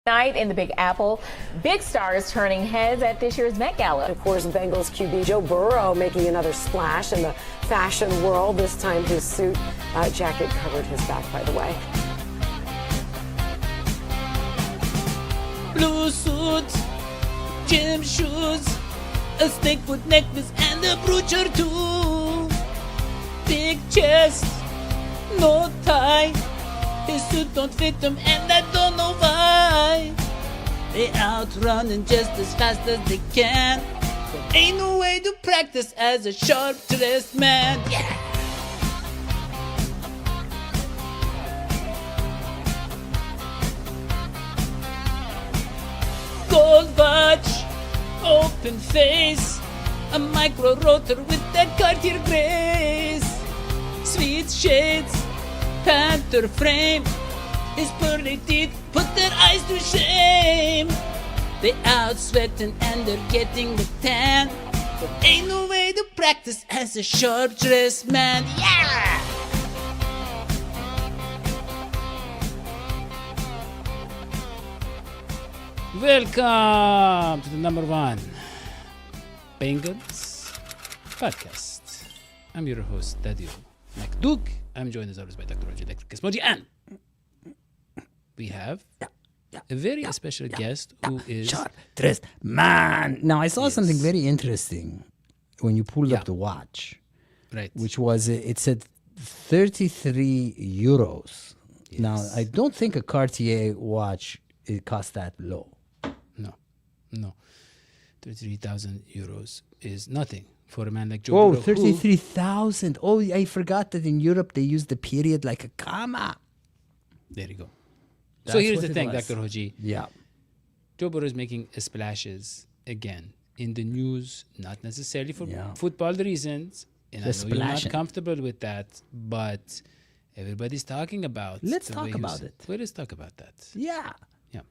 Night in the Big Apple. Big stars turning heads at this year's Met Gala. Of course, Bengals QB Joe Burrow making another splash in the fashion world. This time his suit jacket covered his back, by the way. Blue suit, gym shoes, a snakewood necklace and a brooch or two. Big chest, no tie. His suit don't fit him and I don't know why. They out running just as fast as they can. But ain't no way to practice as a sharp-dressed man. Yeah! Gold watch, open face, a micro rotor with that Cartier grace. Sweet shades, panther frame, his pearly teeth put their eyes to shame. They out sweating and they're getting the tan, but ain't no way to practice as a sharp-dressed man. Yeah! Welcome to the number one Bengals podcast. I'm your host, Dadio McDoug. I'm joined as always by Dr. Roger Kismoji, and we have a very special guest who is sharp-dressed man. Now, I saw something very interesting when you pulled up the watch, right, which was, it said 33 euros. Yes. Now, I don't think a Cartier watch, it costs that low. No. 33,000 euros is nothing for a man like Joe Oh, Burrow. 33,000. Oh, I forgot that in Europe they use the period like a comma. There you go. So That's here's what the it thing, was. Dr. Hoji. Yeah. Joe Burrow is making splashes again in the news, not necessarily for Yeah. football reasons. And I know Just you're not splashing. comfortable with that, but everybody's talking about Let's the talk way about he's- it. Well, let's talk about that. Yeah. Yeah.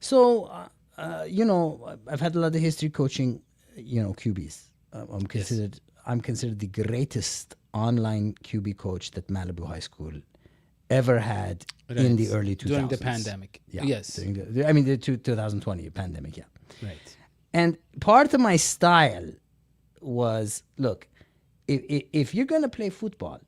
So, I've had a lot of history coaching, QBs. I'm considered the greatest online QB coach that Malibu High School ever had in the early 2000s. During the pandemic. Yeah. Yes. During the 2020 pandemic, yeah. Right. And part of my style was, look, if you're going to play football,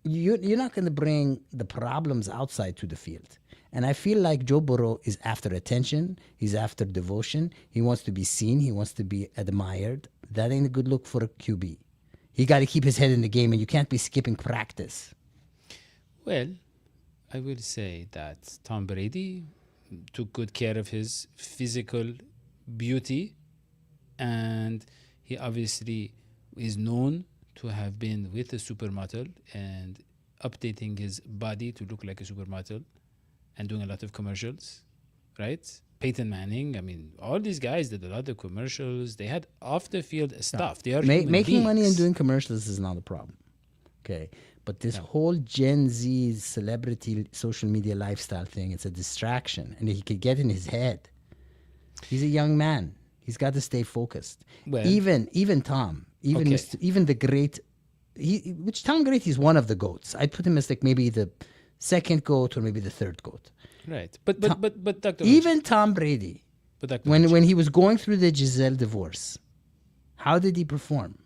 you're not going to bring the problems outside to the field. And I feel like Joe Burrow is after attention. He's after devotion. He wants to be seen. He wants to be admired. That ain't a good look for a QB. He got to keep his head in the game, and you can't be skipping practice. Well, I will say that Tom Brady took good care of his physical beauty, and he obviously is known to have been with a supermodel and updating his body to look like a supermodel and doing a lot of commercials, right? Peyton Manning, I mean, all these guys did a lot of commercials. They had off-the-field stuff. They are human Making money and beings. doing commercials is not a problem. Okay. But this whole Gen Z celebrity social media lifestyle thing, it's a distraction. And he could get in his head. He's a young man. He's got to stay focused. Well, even Tom, even okay. even the great, which Tom Brady is one of the GOATs. I'd put him as like maybe the second GOAT or maybe the third GOAT. Right. But Dr. Even Tom Brady, but Dr. when he was going through the Giselle divorce, how did he perform?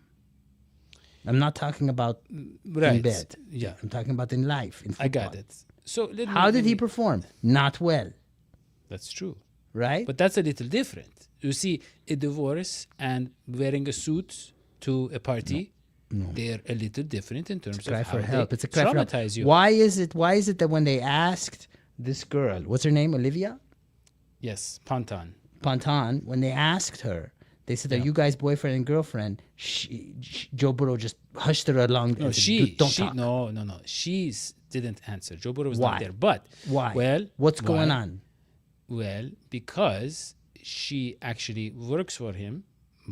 I'm not talking about right. in bed. Yeah. I'm talking about in life. In I got football. it. So How did he perform? Not well, That's true. right? But that's a little different. You see, a divorce and wearing a suit to a party, they're a little different in terms cry of for how help. they It's a cry for help. traumatize you. Why is it that when they asked this girl, what's her name, Olivia Yes, Ponton. Ponton, when they asked her, they said, "Are you guys boyfriend and girlfriend?" Joe Burrow just hushed her along. No, and said, Don't talk. no. She didn't answer. Joe Burrow was Why? not there. But Why? Well, What's going why? on? Well, because she actually works for him,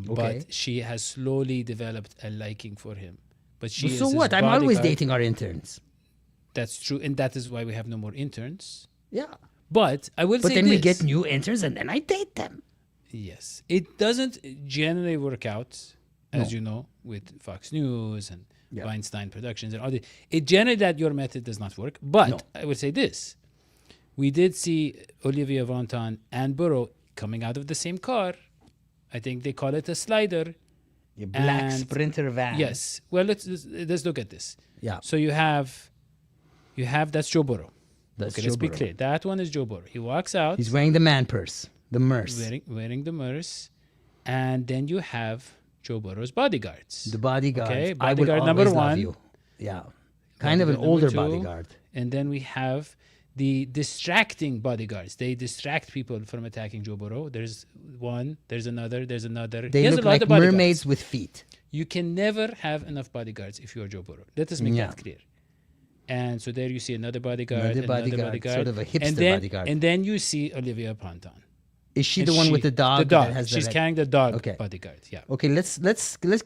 Okay. but she has slowly developed a liking for him. But she So is what? his I'm always bodyguard. dating our interns. That's true, and that is why we have no more interns. Yeah. But I will But say then this. we get new interns and then I date them. Yes. It doesn't generally work out, as you know, with Fox News and Weinstein Productions and all that. It generally that your method does not work. But I would say this. We did see Olivia Vanton and Burrow coming out of the same car. I think they call it a slider. Your black And- Sprinter van. Yes. Well, let's look at this. Yeah. So you have that's Joe Burrow. That's Okay, Joe let's be Burrow. clear. That one is Joe Burrow. He walks out He's wearing the man purse, the merce, wearing the merce, and then you have Joe Burrow's bodyguards. the bodyguard. Okay, I will bodyguard always number love one. you. Yeah. Kind of an Bodyguard number older two, bodyguard. And then we have the distracting bodyguards. They distract people from attacking Joe Burrow. There's one, there's another, there's another. They He has look a lot like of bodyguards. mermaids with feet. You can never have enough bodyguards if you're Joe Burrow. Let us make Yeah. that clear. And so there you see another bodyguard, Another another bodyguard, bodyguard, sort of a hipster and then, bodyguard. And then you see Olivia Ponton. Is she And the one with the dog? The dog. That has the She's red- carrying the dog Okay. bodyguard. Yeah. Okay, let's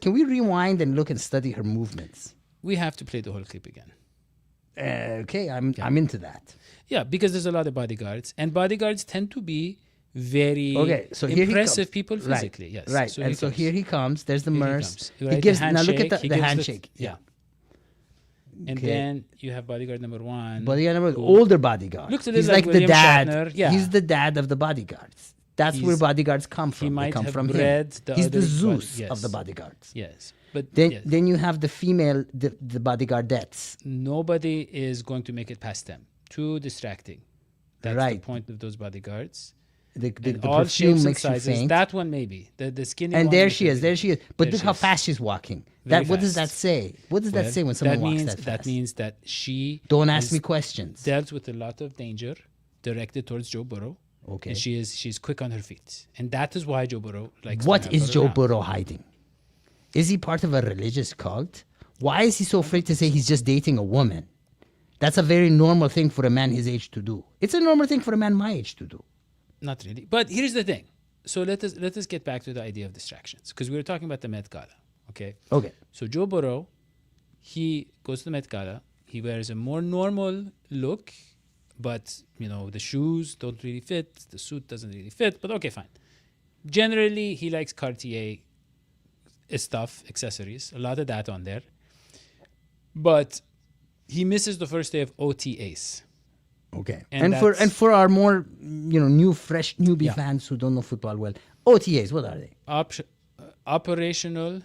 can we rewind and look and study her movements? We have to play the whole clip again. Okay, I'm into that. Yeah, because there's a lot of bodyguards, and bodyguards tend to be very Okay, so here impressive he comes. people physically. Yes. Right. So and he so comes. here he comes. There's the Here he merce. comes. He Right, the gives now look at handshake, he the gives handshake. Yeah. And Okay. then you have bodyguard number one. Bodyguard number older bodyguard. Looks a little He's like the William dad. Shatner, yeah. He's the dad of the bodyguards. That's where He's- bodyguards come from. They might come have from him. bred the He's the other Zeus body- of the yes. bodyguards. Yes, but Then yes, then you have the female the bodyguardettes. nobody is going to make it past them. Too distracting. That's Right. the point of those bodyguards. The And all perfume shapes and makes you sizes. faint. That one maybe. The skinny And one there with she the is. big- There she is. But There look she how is. fast she's walking. Very What does that fast. say? What does that Well, say when someone walks means, that fast? That means that she Don't ask has me questions. dealt with a lot of danger directed towards Joe Burrow. Okay. And she's quick on her feet. And that is why Joe Burrow likes What to have is her Joe around. Burrow hiding? Is he part of a religious cult? Why is he so afraid to say he's just dating a woman? That's a very normal thing for a man his age to do. It's a normal thing for a man my age to do. Not really. But here's the thing. So let us get back to the idea of distractions. Because we were talking about the Met Gala. Okay. Okay. So Joe Burrow, he goes to the Met Gala. He wears a more normal look, but the shoes don't really fit. The suit doesn't really fit. But okay, fine. Generally, he likes Cartier stuff, accessories, a lot of that on there. But he misses the first day of OTAs. Okay. And And for our more fresh newbie Yeah. fans who don't know football well, OTAs, what are they? Operational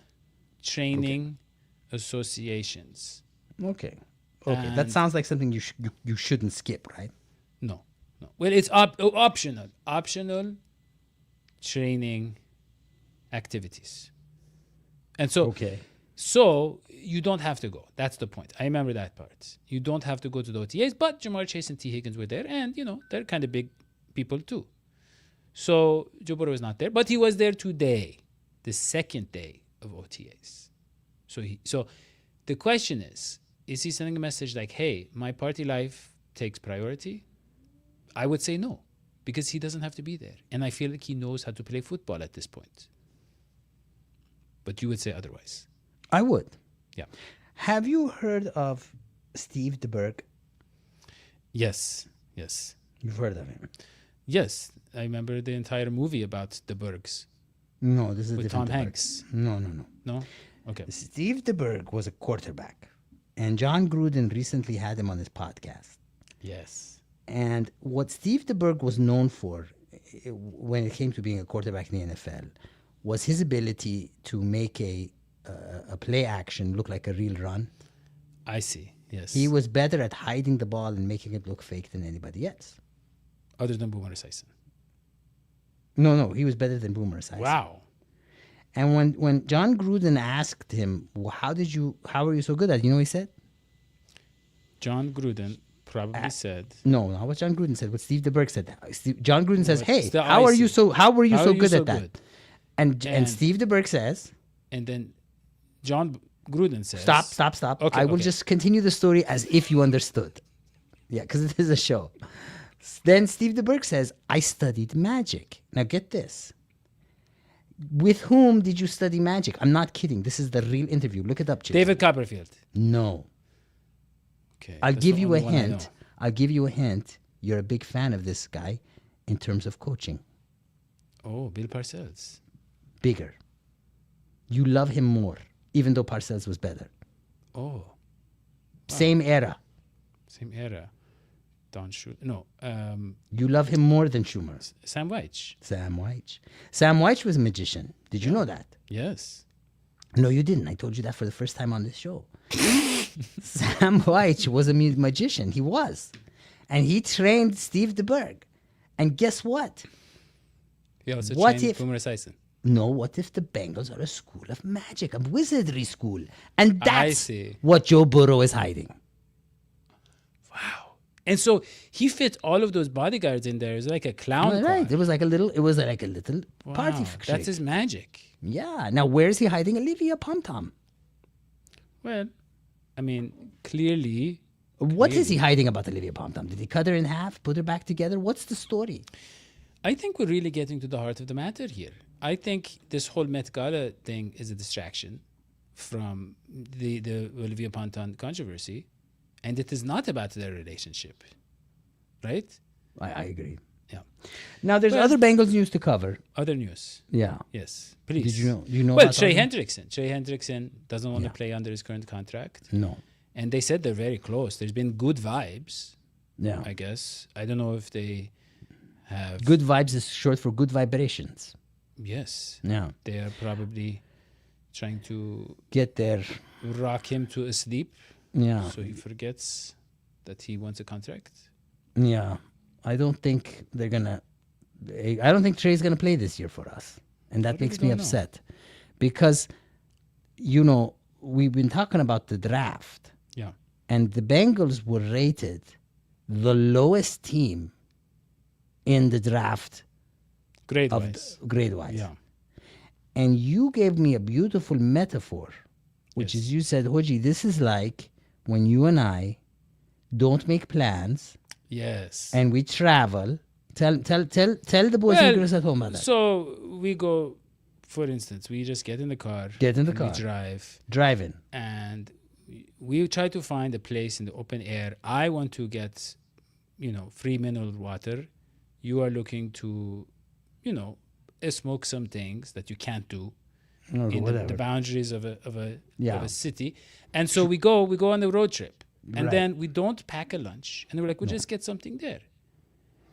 Training Associations. Okay. Okay. That And- sounds like something you shouldn't skip, right? No. Well, it's optional. Optional training activities. And so, Okay. so you don't have to go. That's the point. I remember that part. You don't have to go to the OTAs, but Jamar Chase and T. Higgins were there, and they're kind of big people too. So Joe Burrow was not there, but he was there today, the second day of OTAs. So the question is he sending a message like, "Hey, my party life takes priority"? I would say no, because he doesn't have to be there, and I feel like he knows how to play football at this point. But you would say otherwise. I would. Yeah. Have you heard of Steve DeBerg? Yes. You've heard of him. Yes. I remember the entire movie about the Bergs No, this is a with different Tom DeBerg. Hanks. No. No? Okay. Steve DeBerg was a quarterback, and John Gruden recently had him on his podcast. Yes. And what Steve DeBerg was known for when it came to being a quarterback in the NFL was his ability to make a play action look like a real run. I see. Yes. He was better at hiding the ball and making it look fake than anybody else. Other than Boomer Esiason. No, he was better than Boomer Esiason. Wow. And when John Gruden asked him, well, how are you so good at it? You know what he said? John Gruden probably said, No, not what John Gruden said. What Steve DeBerg said. John Gruden says, What "Hey, still how I are you see. so How are you good so at that?" good? And And- Steve DeBerg says, and then John Gruden says, "Stop. Okay, I will okay. just continue the story as if you understood." Yeah, because it is a show. Then Steve DeBerg says, "I studied magic." Now get this. With whom did you study magic? I'm not kidding. This is the real interview. Look it up, Jason. David Copperfield. No. Okay. I'll that's give the you a only one I know. hint. I'll give you a hint. You're a big fan of this guy in terms of coaching. Oh, Bill Parcells. Bigger. You love him more, even though Parcells was better. Oh, Same era. same era. Don Schuler. No, You love him more than Schumer. Sam Weich. Sam Weich. Sam Weich was a magician. Did you know that? Yes. No, you didn't. I told you that for the first time on this show. Sam Weich was a magician. He was. And he trained Steve DeBerg. And guess what? He also What trained if- Boomer Esiason. No, what if the Bengals are a school of magic, a wizardry school? And I that's see. what Joe Burrow is hiding. Wow. And so he fit all of those bodyguards in there. It was like a clown car. Right. It was like a little party Wow, trick. that's his magic. Yeah. Now where's he hiding Olivia Pom-Tom? Well, I mean, clearly, What is he hiding about Olivia Pom-Tom? Did he cut her in half, put her back together? What's the story? I think we're really getting to the heart of the matter here. I think this whole Met Gala thing is a distraction from the Olivia Ponton controversy, and it is not about their relationship, right? I agree. Yeah. Now there's Well- other Bengals news to cover. Other news. Yeah. Yes, please. Did you know? Do you know? Well, about Trey all that? Hendrickson. Trey Hendrickson doesn't want to Yeah. play under his current contract, No. and they said they're very close. There's been good vibes, Yeah. I guess. I don't know if they have. Good vibes is short for good vibrations. Yes, Yeah. they are probably trying to Get there. rock him to sleep Yeah. so he forgets that he wants a contract. Yeah. I don't think they're gonna. I don't think Trey's gonna play this year for us, and that What do makes we me don't know? upset, because, you know, we've been talking about the draft, Yeah. and the Bengals were rated the lowest team in the draft Grade of wise. grade wise. Yeah. And you gave me a beautiful metaphor, which Yes. is you said, Hoji, this is like when you and I don't make plans Yes. and we travel. Tell the boys and girls at home about that. So we go, for instance, we just get in the car. Get in the and car. We drive. Driving. And we try to find a place in the open air. I want to get, free mineral water. You are looking to, smoke some things that you can't do Or in whatever. the boundaries of a Yeah. city. And so we go on the road trip. And Right. then we don't pack a lunch. And we're like, we'll just get something there.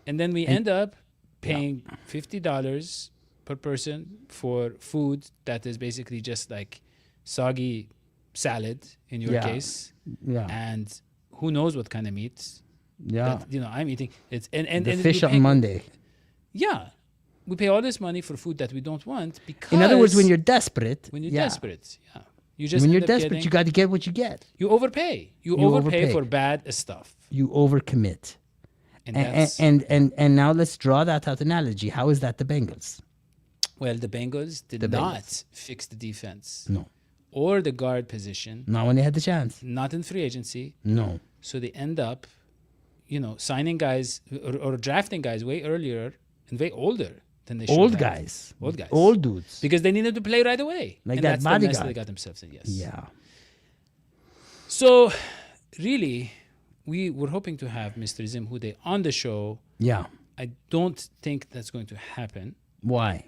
And then we end up paying $50 per person for food that is basically just like soggy salad in your Yeah. case. Yeah. And who knows what kind of meat Yeah. that I'm eating. It's and The and fish we on pay- Monday. Yeah. We pay all this money for food that we don't want because In other words, when you're desperate. when you're yeah. desperate, yeah. You just When end you're up desperate, getting- you got to get what you get. you overpay. You You overpay overpay. for bad stuff. You overcommit. And And, that's and now let's draw that out analogy. How is that the Bengals? well, the Bengals did The not Bengals. fix the defense No. or the guard position, Not when they had the chance. not in free agency. No. So they end up, signing guys or drafting guys way earlier and way older than they should Old have. guys. Old guys. Old dudes. Because they needed to play right away. Like and that that's the mess bodyguard. they got themselves in, yes. Yeah. So, really, we were hoping to have Mr. Zim Who Dey on the show. Yeah. I don't think that's going to happen Why?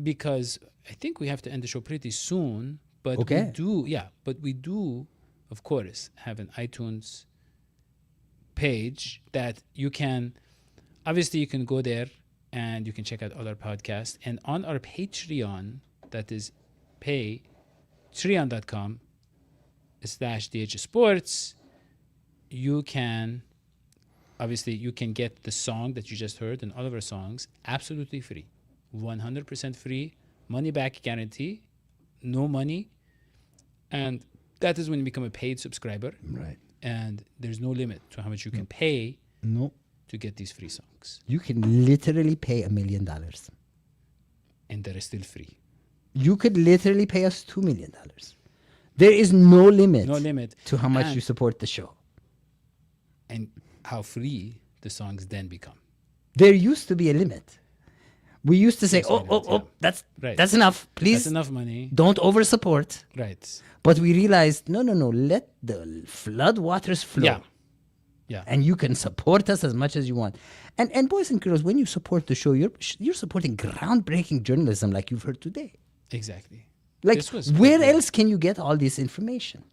because I think we have to end the show pretty soon. But Okay. we do, of course, have an iTunes page that you can, obviously you can go there and you can check out all our podcasts. And on our Patreon, that is patreon.com/DH Sports, you can get the song that you just heard and all of our songs absolutely free. 100% free, money back guarantee, no money. And that is when you become a paid subscriber. Right. And there's no limit to how much you can pay No. to get these free songs. You can literally pay $1 million. And they're still free. You could literally pay us $2 million. There is no limit. No limit. To how much And- you support the show. And how free the songs then become. There used to be a limit. We used to say, Yes, we did, yeah. Right. that's enough. Please That's enough money. don't over support. Right. But we realized, no, let the flood waters flow. Yeah. Yeah. And you can support us as much as you want. And boys and girls, when you support the show, you're supporting groundbreaking journalism like you've heard today. Exactly. Like, This was where quick, else can you get all this information?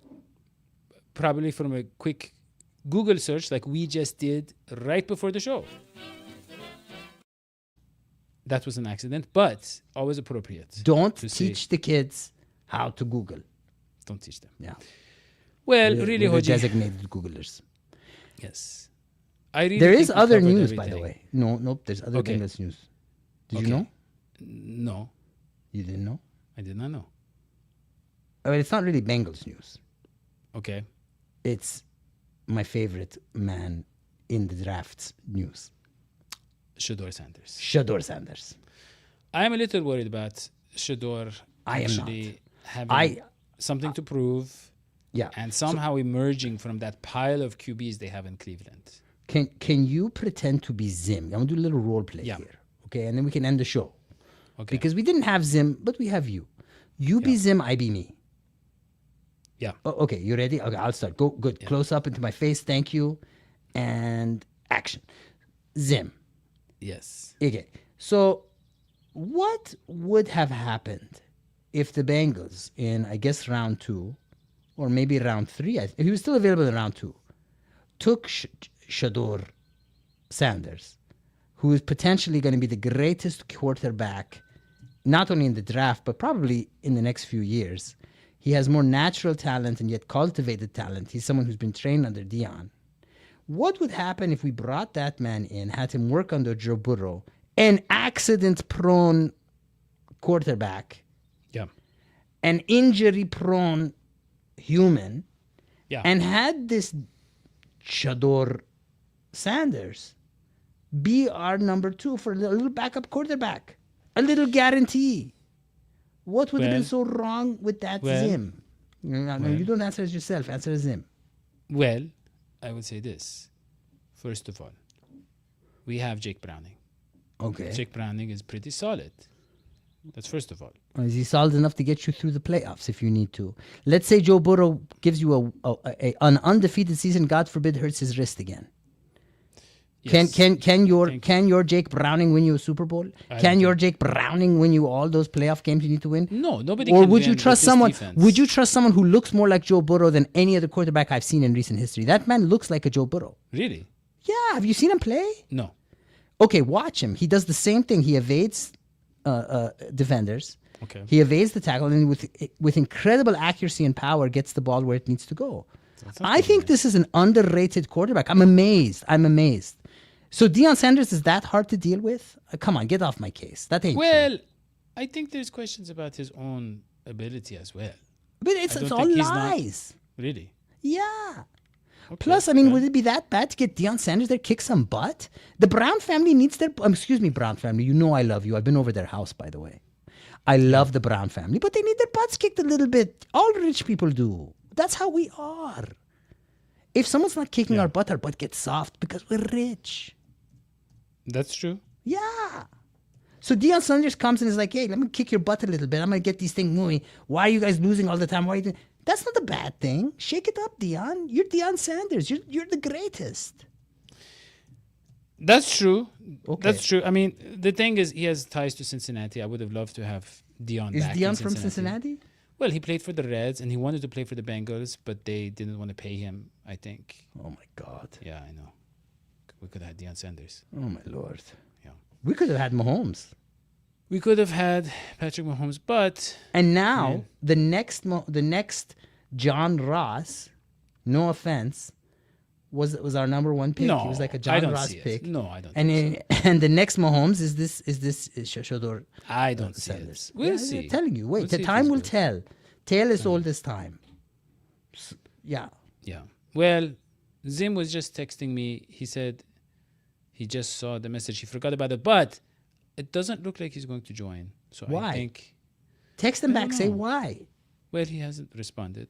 Probably from a quick Google search like we just did right before the show. That was an accident, but always appropriate. Don't to say, teach the kids how to Google. Don't teach them. Yeah. Well, We're really, the Hoji. designated Googlers. Yes. I really There think is we other covered news, by the everything. way. Nope. There's other Okay. Bengals news. Did Okay. you know? No, You didn't know? I did not know. I mean, it's not really Bengals news. Okay. It's my favorite man in the drafts news. Shador Sanders. Shador Sanders. I'm a little worried about Shador I am actually having I- something to prove Yeah. and somehow emerging from that pile of QBs they have in Cleveland. Can you pretend to be Zim? I'm gonna do a little role play Yeah. here. Okay, and then we can end the show. Okay. Because we didn't have Zim, but we have you. You be Yeah. Zim, I be me. Yeah. Oh, okay, you ready? Okay, I'll start. Go good. Close up into my face, thank you. And action. Zim. Yes. Okay. So what would have happened if the Bengals in, I guess, round 2, or maybe round 3, if he was still available in round 2, took Shador Sanders, who is potentially going to be the greatest quarterback, not only in the draft, but probably in the next few years. He has more natural talent and yet cultivated talent. He's someone who's been trained under Dion. What would happen if we brought that man in, had him work under Joe Burrow, an accident-prone quarterback, Yeah. an injury-prone human, Yeah. and had this Shador Sanders be our number 2 for a little backup quarterback, a little guarantee? What would have been Well- so wrong with that well- Zim? No, you don't answer it yourself. Answer it Zim. Well, I would say this. First of all, we have Jake Browning. Okay. Jake Browning is pretty solid. That's first of all. Is he solid enough to get you through the playoffs if you need to? Let's say Joe Burrow gives you an undefeated season. God forbid, hurts his wrist again. Yes. Can your Thank Jake Browning win you a Super Bowl? I Can don't your Jake Browning win you all those playoff games you need to win? No, nobody Or can would you win trust with this someone? defense. Would you trust someone who looks more like Joe Burrow than any other quarterback I've seen in recent history? That man looks like a Joe Burrow. Really? Yeah, have you seen him play? No. Okay, watch him. He does the same thing. He evades defenders. Okay. He evades the tackle and with incredible accuracy and power gets the ball where it needs to go. I think this is an underrated quarterback. I'm amazed. So Deion Sanders is that hard to deal with? Come on, get off my case. That ain't true. Well, I think there's questions about his own ability as well. But it's don't all think he's not- lies. Really? Yeah. Okay, Plus, I mean, well, would it be that bad to get Deion Sanders there, kick some butt? The Brown family needs their... excuse me, Brown family. You know I love you. I've been over their house, by the way. I love the Brown family, but they need their butts kicked a little bit. All rich people do. That's how we are. If someone's not kicking our butt gets soft because we're rich. That's true. Yeah. So Deion Sanders comes and is like, hey, let me kick your butt a little bit. I'm going to get these things moving. Why are you guys losing all the time? Why are you doing... That's not a bad thing. Shake it up, Deion. You're Deion Sanders. You're the greatest. That's true. Okay. That's true. I mean, the thing is, he has ties to Cincinnati. I would have loved to have Dion Is back in Deion from Cincinnati? Well, he played for the Reds, and he wanted to play for the Bengals, but they didn't want to pay him, I think. Oh, my God. Yeah, I know. We could have had Deion Sanders. Oh, my Lord. Yeah. We could have had Mahomes. We could have had Patrick Mahomes, but... And now, the next John Ross, no offense, was our number 1 pick. No, He was like a I John don't Ross see it. pick. No, I don't And think and the next Mahomes is Shador I don't see Sanders. it. We'll Yeah, see. I'm telling you. Wait, We'll the see if time he's will good. tell. Tale as old as time. Yeah. Yeah. Well, Zim was just texting me. He said he just saw the message. He forgot about it, but it doesn't look like he's going to join. So Why? I think... Text them I back. don't Say know. why. Well, he hasn't responded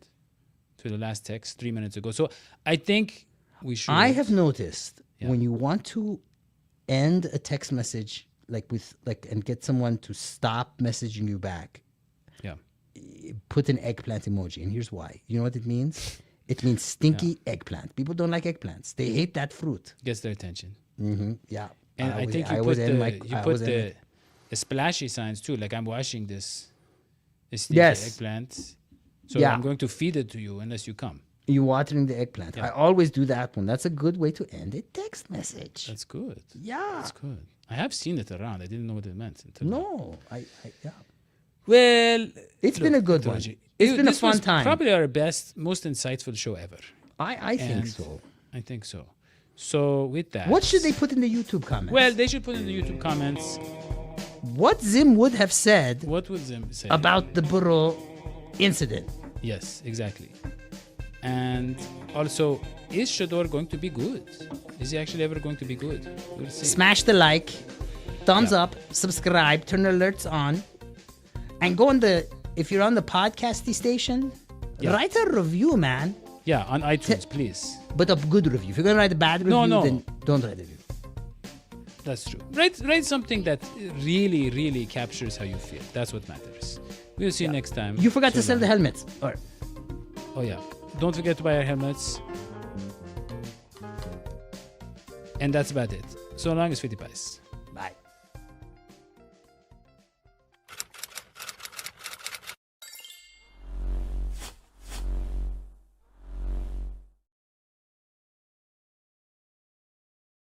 to the last text 3 minutes ago. So I think we should... I have noticed Yeah. when you want to end a text message and get someone to stop messaging you back, Yeah. put an eggplant emoji. And here's why. You know what it means? It means stinky eggplant. People don't like eggplants. They hate that fruit. Gets their attention. Yeah. And I think you put the splashy signs too. Like, I'm washing this stinky Yes. eggplant. So Yeah. I'm going to feed it to you unless you come. You watering the eggplant. I always do that one. That's a good way to end a text message. That's good. Yeah. That's good. I have seen it around. I didn't know what it meant until now. No, yeah. Well, It's been a good one. Raji, It's been a this fun was time. Probably our best, most insightful show ever. I think And so. I think so. So with that, What should they put in the YouTube comments? Well, they should put in the YouTube comments. What Zim would have said What would Zim say about the Burrow incident. Yes, exactly. And also, is Shador going to be good? Is he actually ever going to be good? We'll see. Smash the like, thumbs Yeah. up, subscribe, turn alerts on, and go on if you're on the podcasty station, Yeah. write a review, man. Yeah, on iTunes, please. But a good review. If you're gonna write a bad review, No. then don't write a review. That's true. Write something that really, really captures how you feel. That's what matters. We'll see you next time. You forgot to So sell the long. helmets. Oh yeah. Don't forget to buy our helmets. And that's about it. So long as 50 pies.